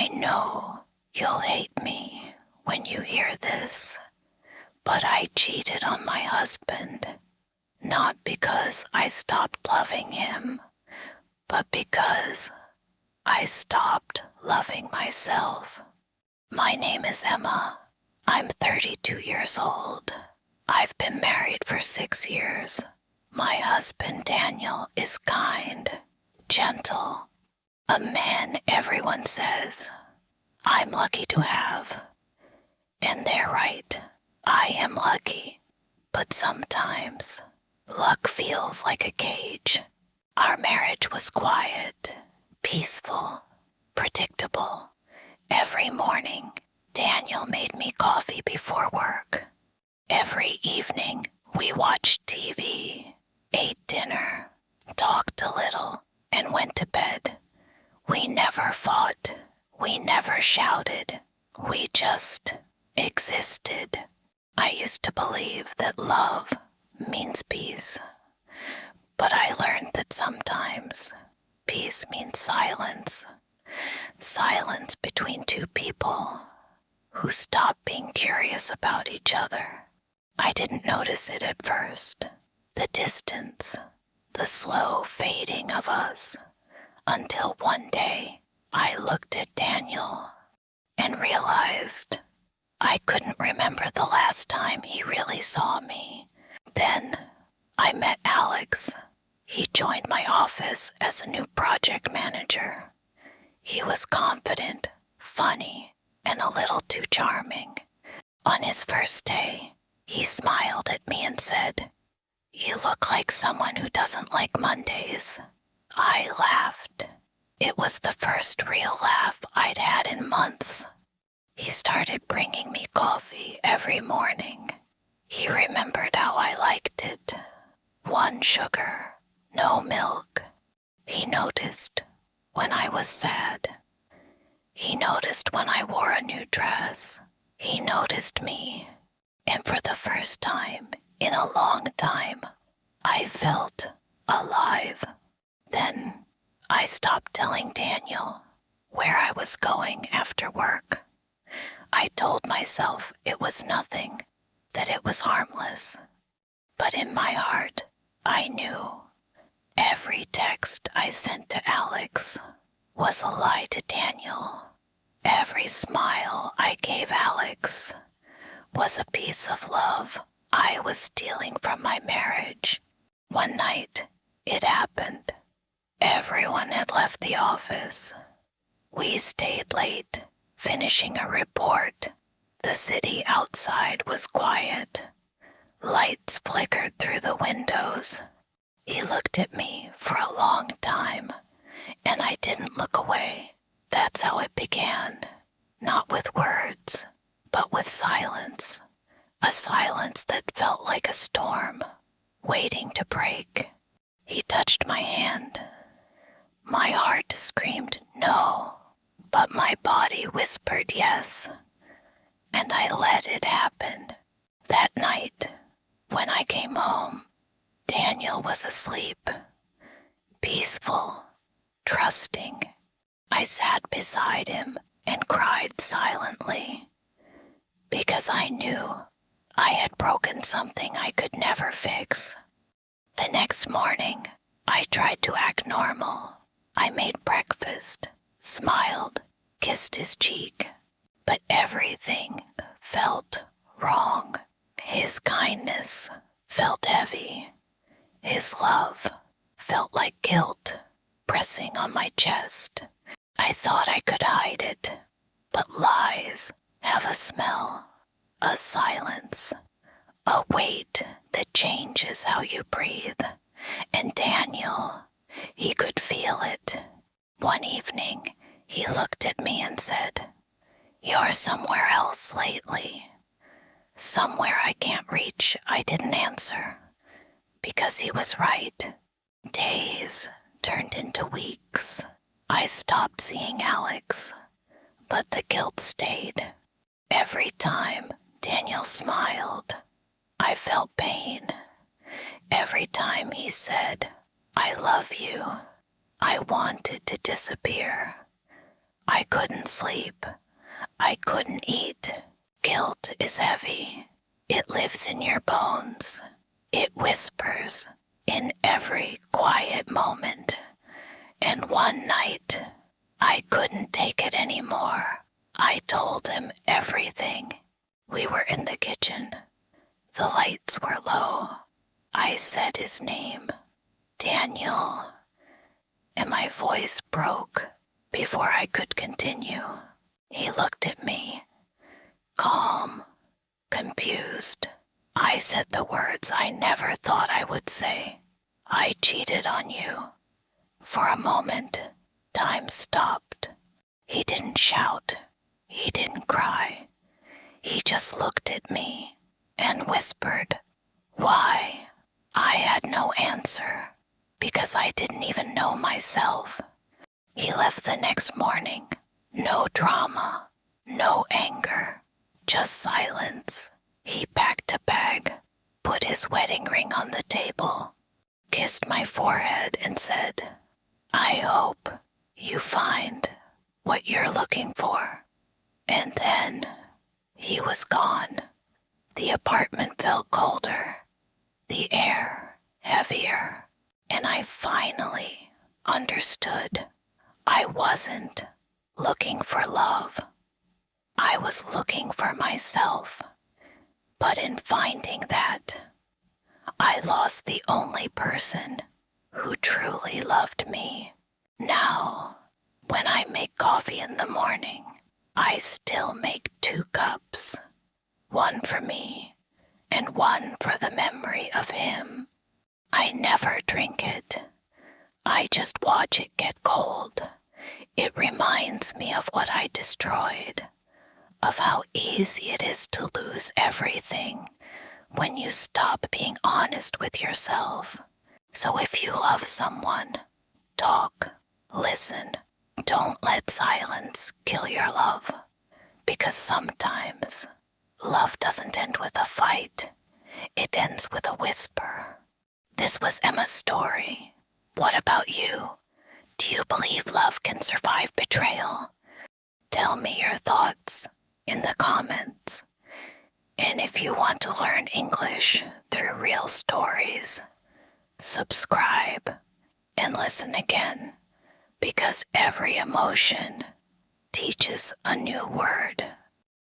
I know you'll hate me when you hear this, but I cheated on my husband, not because I stopped loving him, but because I stopped loving myself. My name is Emma. I'm 32 years old. I've been married for 6 years. My husband, Daniel, is kind, gentle, a man everyone says I'm lucky to have. And they're right. I am lucky. But sometimes luck feels like a cage. Our marriage was quiet, peaceful, predictable. Every morning, Daniel made me coffee before work. Every evening, we watched TV, ate dinner, talked a little, and went to bed. We never fought. We never shouted. We just existed. I used to believe that love means peace, but I learned that sometimes peace means silence. Silence between two people who stop being curious about each other. I didn't notice it at first, the distance, the slow fading of us, until one day I looked at Daniel and realized I couldn't remember the last time he really saw me. Then I met Alex. He joined my office as a new project manager. He was confident, funny, and a little too charming. On his first day, he smiled at me and said, "You look like someone who doesn't like Mondays." I laughed. It was the first real laugh I'd had in months. He started bringing me coffee every morning. He remembered how I liked it. 1 sugar, no milk. He noticed when I was sad. He noticed when I wore a new dress. He noticed me. And for the first time in a long time, I felt alive. Then I stopped telling Daniel where I was going after work. I told myself it was nothing, that it was harmless. But in my heart, I knew every text I sent to Alex was a lie to Daniel. Every smile I gave Alex was a piece of love I was stealing from my marriage. One night, it happened. Everyone had left the office. We stayed late, finishing a report. The city outside was quiet. Lights flickered through the windows. He looked at me for a long time, and I didn't look away. That's how it began. Not with words, but with silence. A silence that felt like a storm, waiting to break. He touched my hand. My heart screamed no, but my body whispered yes. And I let it happen. That night, when I came home, Daniel was asleep, peaceful, trusting. I sat beside him and cried silently, because I knew I had broken something I could never fix. The next morning, I tried to act normal. I made breakfast, smiled, kissed his cheek, but everything felt wrong. His kindness felt heavy. His love felt like guilt pressing on my chest. I thought I could hide it, but lies have a smell, a silence, a weight that changes how you breathe. And Daniel, he could feel it. One evening, he looked at me and said, "You're somewhere else lately." Somewhere I can't reach. I didn't answer, because he was right. Days turned into weeks. I stopped seeing Alex, but the guilt stayed. Every time Daniel smiled, I felt pain. Every time he said, "I love you," I wanted to disappear. I couldn't sleep. I couldn't eat. Guilt is heavy. It lives in your bones. It whispers in every quiet moment. And one night, I couldn't take it anymore. I told him everything. We were in the kitchen. The lights were low. I said his name, Daniel, and my voice broke before I could continue. He looked at me, calm, confused. I said the words I never thought I would say. I cheated on you. For a moment, time stopped. He didn't shout. He didn't cry. He just looked at me and whispered, "Why?" I had no answer because I didn't even know myself. He left the next morning. No drama, no anger, just silence. He packed a bag, put his wedding ring on the table, kissed my forehead and said, "I hope you find what you're looking for." And then he was gone. The apartment felt colder, the air heavier, and I finally understood. I wasn't looking for love. I was looking for myself. But in finding that, I lost the only person who truly loved me. Now, when I make coffee in the morning, I still make 2 cups, one for me and one for the memory of him. I never drink it. I just watch it get cold. It reminds me of what I destroyed, of how easy it is to lose everything when you stop being honest with yourself. So if you love someone, talk, listen. Don't let silence kill your love, because sometimes love doesn't end with a fight. It ends with a whisper. This was Emma's story. What about you? Do you believe love can survive betrayal? Tell me your thoughts in the comments. And if you want to learn English through real stories, subscribe and listen again, because every emotion teaches a new word.